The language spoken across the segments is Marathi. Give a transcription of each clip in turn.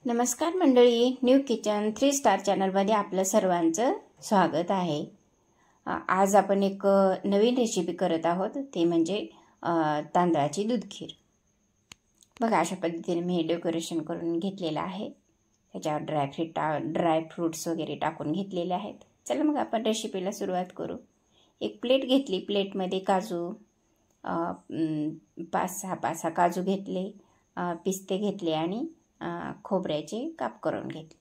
नमस्कार मंडळी, न्यू किचन 3 स्टार चॅनलमध्ये आपलं सर्वांचं स्वागत आहे। आज आपण एक नवीन रेसिपी करत आहोत, ते म्हणजे तांदळाची दूध खीर। बघा, अशा पद्धतीने मी डेकोरेशन करून घेतलेलं आहे। त्याच्यावर ड्रायफ्रूट्स वगैरे टाकून घेतलेले आहेत। चला मग आपण रेसिपीला सुरुवात करू। एक प्लेट घेतली, प्लेटमध्ये काजू 5-6 काजू घेतले, पिस्ते घेतले आणि खोबऱ्याचे काप करून घेतले।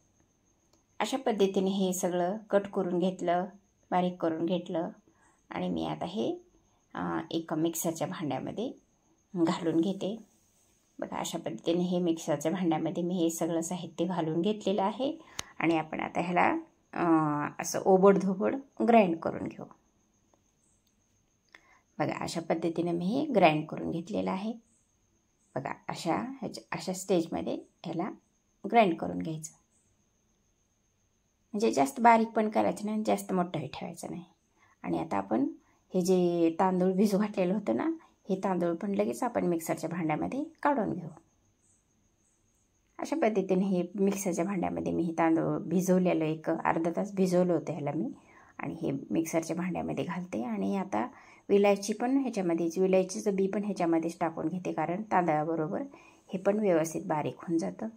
अशा पद्धतीने हे सगळं कट करून घेतलं, बारीक करून घेतलं आणि मी आता हे एका मिक्सरच्या भांड्यामध्ये घालून घेते। बघा, अशा पद्धतीने हे मिक्सरच्या भांड्यामध्ये मी हे सगळं साहित्य घालून घेतलेलं आहे आणि आपण आता ह्याला असं ओबडधोबड ग्राइंड करून घेऊ। बघा, अशा पद्धतीने मी हे ग्राइंड करून घेतलेलं आहे। बघा, अशा स्टेजमध्ये ह्याला ग्राइंड करून घ्यायचं। म्हणजे जास्त बारीक पण करायचं नाही, जास्त मोठंही ठेवायचं नाही। आणि आता आपण हे जे तांदूळ भिजू घातलेलं होतं ना, हे तांदूळ पण लगेच आपण मिक्सरच्या भांड्यामध्ये काढून घेऊ। अशा पद्धतीने हे मिक्सरच्या भांड्यामध्ये मी हे तांदूळ भिजवलेलं, एक अर्धा तास भिजवलं होतं ह्याला मी, आणि हे मिक्सरच्या भांड्यामध्ये घालते। आणि आता विलायची पण ह्याच्यामध्येच, विलायचीचं बी पण ह्याच्यामध्येच टाकून घेते, कारण तांदळाबरोबर हे पण व्यवस्थित बारीक होऊन जातं।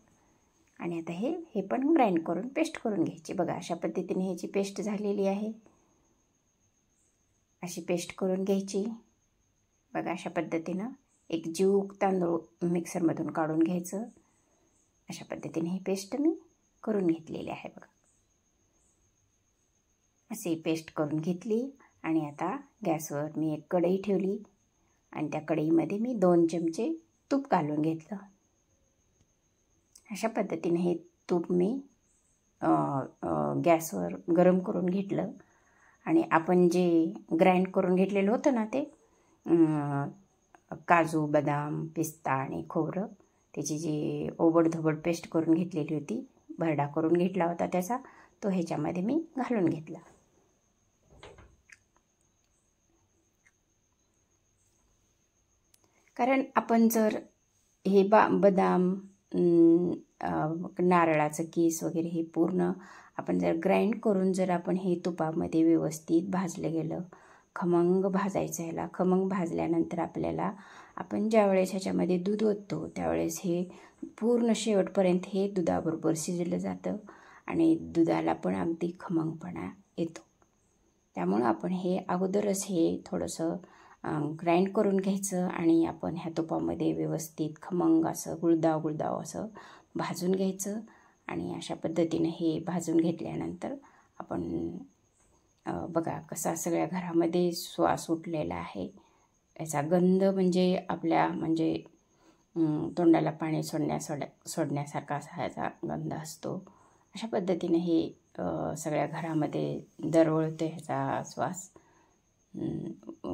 आणि आता हे पण ग्राइंड करून पेस्ट करून घ्यायची। बघा, अशा पद्धतीने ह्याची पेस्ट झालेली आहे। अशी पेस्ट करून घ्यायची। बघा, अशा पद्धतीनं एक जीव तांदूळ मिक्सरमधून काढून घ्यायचं। अशा पद्धतीने ही पेस्ट मी करून घेतलेली आहे। बघा, अशी पेस्ट करून घेतली आणि आता गॅसवर मी एक कढई ठेवली आणि त्या कढईमध्ये मी 2 चमचे तूप घालून घेतलं। अशा पद्धतीने हे तूप मी गॅसवर गरम करून घेतलं आणि आपण जे ग्राइंड करून घेतलेलं होतं ना, ते काजू, बदाम, पिस्ता आणि खोबरं, त्याची जी ओबडधोबड पेस्ट करून घेतलेली होती, भरडा करून घेतला होता त्याचा, तो ह्याच्यामध्ये मी घालून घेतला। कारण आपण जर हे बदाम, नारळाचं कीस वगैरे हे पूर्ण आपण जर ग्राइंड करून जर आपण हे तुपामध्ये व्यवस्थित भाजलं गेलं, खमंग भाजायचं ह्याला। खमंग भाजल्यानंतर आपल्याला, आपण ज्यावेळेस ह्याच्यामध्ये दूध ओततो त्यावेळेस हे पूर्ण शेवटपर्यंत हे दुधाबरोबर शिजलं जातं आणि दुधाला पण अगदी खमंगपणा येतो। त्यामुळं आपण हे अगोदरच हे थोडंसं ग्राइंड करून घ्यायचं आणि आपण ह्या तुपामध्ये व्यवस्थित खमंग असं गुळदाव असं भाजून घ्यायचं। आणि अशा पद्धतीने हे भाजून घेतल्यानंतर आपण बघा, कसा सगळ्या घरामध्ये सुवास उठलेला आहे। याचा गंध म्हणजे आपल्या तोंडाला पाणी सोडण्यासारखा असा ह्याचा गंध असतो। अशा पद्धतीने हे सगळ्या घरामध्ये दरवळतो ह्याचा श्वास,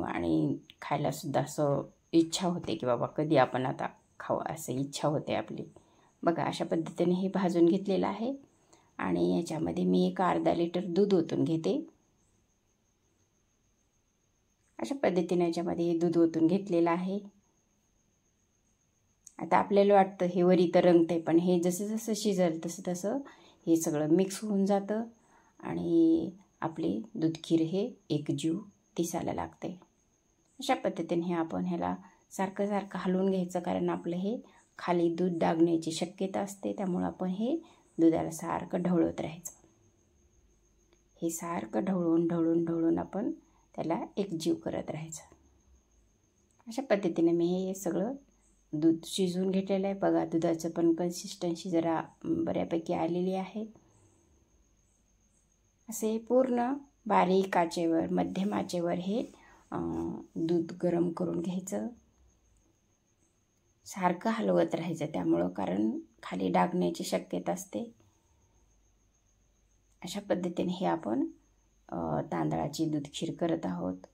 आणि खायलासुद्धा असं इच्छा होते की बाबा कधी आपण आता खावं, असं इच्छा होते आपली। बघा, अशा पद्धतीने हे भाजून घेतलेलं आहे आणि याच्यामध्ये मी एक अर्धा लिटर दूध ओतून घेते। अशा पद्धतीने याच्यामध्ये हे दूध ओतून घेतलेलं आहे। आता आपल्याला वाटतं हे वरी तर रंगते, पण हे जसं जसं शिजल तसं तसं हे सगळं मिक्स होऊन जातं आणि आपली दूध खीर हे एकजीव दिसायला लागते। अशा पद्धतीने हे आपण ह्याला सारखं सारखं हलवून घ्यायचं, कारण आपलं हे खाली दूध डागण्याची शक्यता असते। त्यामुळं आपण हे दुधाला सारखं ढवळत राहायचं। हे सारखं ढवळून आपण त्याला एकजीव करत राहायचं। अशा पद्धतीने मी हे सगळं दूध शिजवून घेतलेलं आहे। बघा, दुधाचं पण कन्सिस्टन्सी जरा बऱ्यापैकी आलेली आहे। असे पूर्ण बारीक आचेवर, मध्यम आचेवर हे दूध गरम करून घ्यायचं। सारखं हलवत राहायचं त्यामुळं, कारण खाली डागण्याची शक्यता असते। अशा पद्धतीने हे आपण तांदळाची दूध खीर करत आहोत।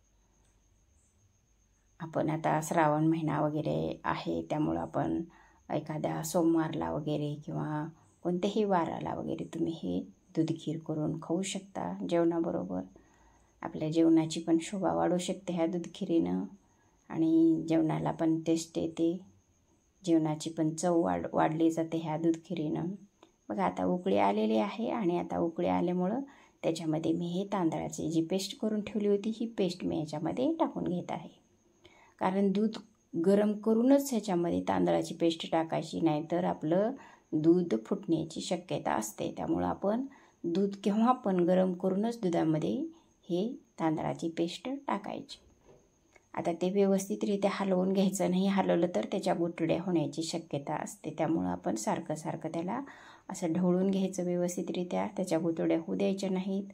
आपण आता श्रावण महिना वगैरे आहे, त्यामुळं आपण एखाद्या सोमवारला वगैरे किंवा कोणत्याही वाराला वगैरे तुम्ही हे दूध खीर करून खाऊ शकता जेवणाबरोबर। आपल्या जेवणाची पण शोभा वाढू शकते ह्या दूध खिरीनं, आणि जेवणाला पण टेस्ट येते, जेवणाची पण चव वाढली जाते ह्या दूध खिरीनं। बघा आता उकळी आलेली आहे आणि आता उकळी आल्यामुळं त्याच्यामध्ये मी हे तांदळाची जी पेस्ट करून ठेवली होती ही पेस्ट मी याच्यामध्ये टाकून घेत आहे. कारण दूध गरम करूनच ह्याच्यामध्ये तांदळाची पेस्ट टाकायची, नाही तर आपलं दूध फुटण्याची शक्यता असते. त्यामुळं आपण दूध केव्हा पण गरम करूनच दुधामध्ये हे तांदळाची पेस्ट टाकायची. आता ते व्यवस्थितरित्या हलवून घ्यायचं, नाही हलवलं तर त्याच्या गुठळ्या होण्याची शक्यता असते. त्यामुळं आपण सारखं सारखं त्याला असं ढवळून घ्यायचं व्यवस्थितरित्या, त्याच्या गुठळ्या होऊ द्यायच्या नाहीत.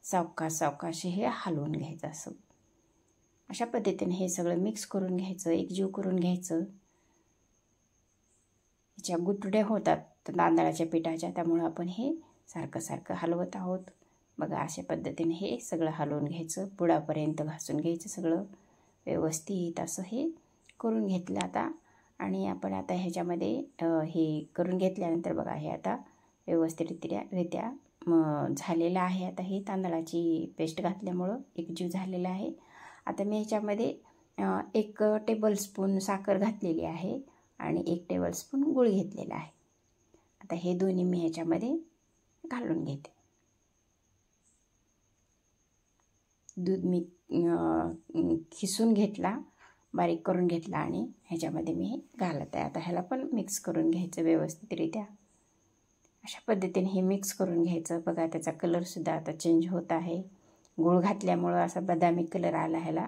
सावकाश हे हलवून घ्यायचं असं. अशा पद्धतीने हे सगळं मिक्स करून घ्यायचं, एकजीव करून घ्यायचं. ह्याच्या गुठळ्या होतात तांदळाच्या पिठाच्या, त्यामुळं आपण हे सारखं सारखं हलवत आहोत. बघा अशा पद्धतीने हे सगळं हलवून घ्यायचं, बुडापर्यंत घासून घ्यायचं सगळं व्यवस्थित असं हे करून घेतलं आता. आणि आपण आता ह्याच्यामध्ये हे करून घेतल्यानंतर बघा हे आता व्यवस्थितरित्या झालेलं आहे. आता हे तांदळाची पेस्ट घातल्यामुळं एकजीव झालेलं आहे. आता मी ह्याच्यामध्ये 1 टेबलस्पून साखर घातलेली आहे आणि 1 टेबलस्पून गूळ घेतलेला आहे. आता हे दोन्ही मी ह्याच्यामध्ये घालून घेते. दूध मी खिसून घेतला, बारीक करून घेतला आणि ह्याच्यामध्ये मी घालत आहे. आता ह्याला पण मिक्स करून घ्यायचं व्यवस्थितरित्या. अशा पद्धतीने हे मिक्स करून घ्यायचं. बघा त्याचा कलरसुद्धा आता चेंज होत आहे. गूळ घातल्यामुळं असा बदामी कलर आला ह्याला,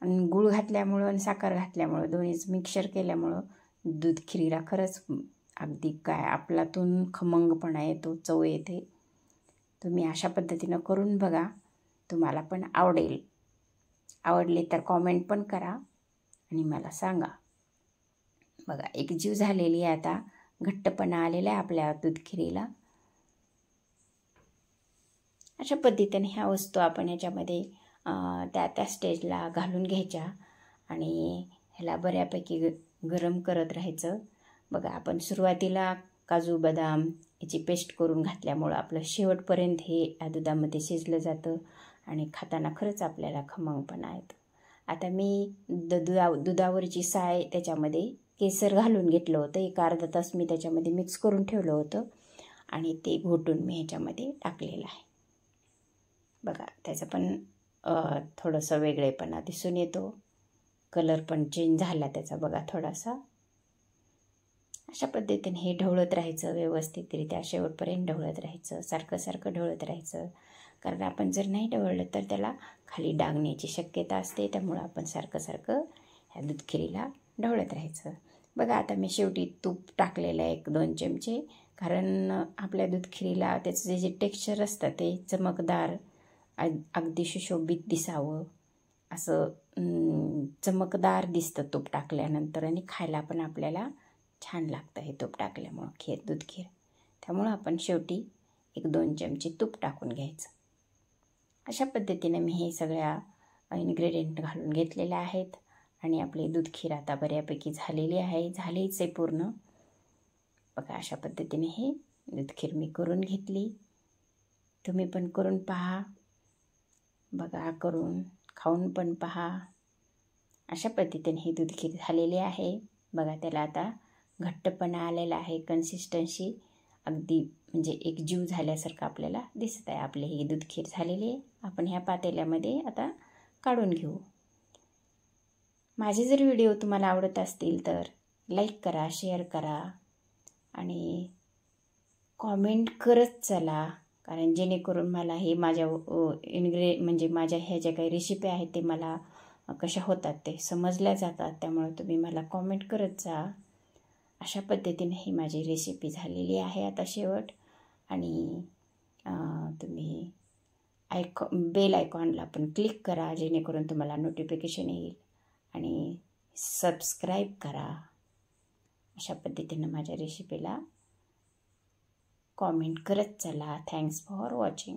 आणि गूळ घातल्यामुळं आणि साखर घातल्यामुळं दोन्हीच मिक्सर केल्यामुळं दूध खिरीला खरंच अगदी काय आपलातून खमंगपणा येतो, चव येते. तुम्ही अशा पद्धतीनं करून बघा, तुम्हाला पण आवडेल. आवडले तर कॉमेंट पण करा आणि मला सांगा. बघा एकजीव झालेली आहे, आता घट्टपणा आलेला आहे आपल्या दूध खिरीला. अशा पद्धतीने ह्या वस्तू आपण ह्याच्यामध्ये त्या स्टेजला घालून घ्यायच्या आणि ह्याला बऱ्यापैकी गरम करत राहायचं. बघा आपण सुरुवातीला काजू बदाम याची पेस्ट करून घातल्यामुळं आपलं शेवटपर्यंत हे या दुधामध्ये शिजलं जातं आणि खाताना खरंच आपल्याला खमंगपणा येतो. आता मी दुधावरची साय त्याच्यामध्ये केसर घालून घेतलं होतं. 1 अर्धा तास मी त्याच्यामध्ये मिक्स करून ठेवलं होतं आणि ते घोटून मी ह्याच्यामध्ये टाकलेलं आहे. बघा त्याचं पण थोडंसं वेगळेपणा दिसून येतो, कलर पण चेंज झाला त्याचा बघा थोडासा. अशा पद्धतीने हे ढवळत राहायचं व्यवस्थितरित्या, शेवटपर्यंत ढवळत राहायचं, सारखं सारखं ढवळत राहायचं. कारण आपण जर नाही ढवळलं तर त्याला खाली डागण्याची शक्यता असते. त्यामुळं आपण सारखं सारखं ह्या दूध खिरीला ढवळत राहायचं. बघा आता मी शेवटी तूप टाकलेलं आहे 1-2 चमचे, कारण आपल्या दूध खिरीला त्याचं जे टेक्स्चर असतं ते चमकदार, अगदी सुशोभित दिसावं असं चमकदार दिसतं तूप टाकल्यानंतर, आणि खायला पण आपल्याला छान लागतं हे तूप टाकल्यामुळं दूध खीर. त्यामुळं आपण शेवटी 1-2 चमचे तूप टाकून घ्यायचं. अशा पद्धतीने मी हे सगळ्या इन्ग्रेडियंट घालून घेतलेल्या आहेत आणि आपली दूध खीर आता बऱ्यापैकी झालेली आहे, झालीच आहे पूर्ण. बघा अशा पद्धतीने हे दूध खीर मी करून घेतली. तुम्ही पण करून पहा. बघा करून खाऊन पण पहा. अशा पद्धतीने ही दूध खीर झालेली आहे. बघा त्याला आता घट्टपणा आलेला आहे, कन्सिस्टन्सी अगदी म्हणजे एकजीव झाल्यासारखं आपल्याला दिसत आहे. आपली ही दूध खीर झालेली आहे. आपण ह्या पातेल्यामध्ये आता काढून घेऊ. माझे जर व्हिडिओ तुम्हाला आवडत असतील तर लाईक करा, शेअर करा आणि कॉमेंट करत चला, कारण जेणेकरून मला हे माझ्या म्हणजे माझ्या ह्या ज्या काही रेसिपी आहेत ते मला कशा होतात ते समजल्या जातात. त्यामुळे तुम्ही मला कॉमेंट करत जा. अशा पद्धतीने ही माझी रेसिपी झालेली आहे आता शेवट. आणि तुम्ही बेल आयकॉनला पण क्लिक करा, जेणेकरून तुम्हाला नोटिफिकेशन येईल, आणि सबस्क्राईब करा. अशा पद्धतीनं माझ्या रेसिपीला कॉमेंट करत चला. Thanks for watching.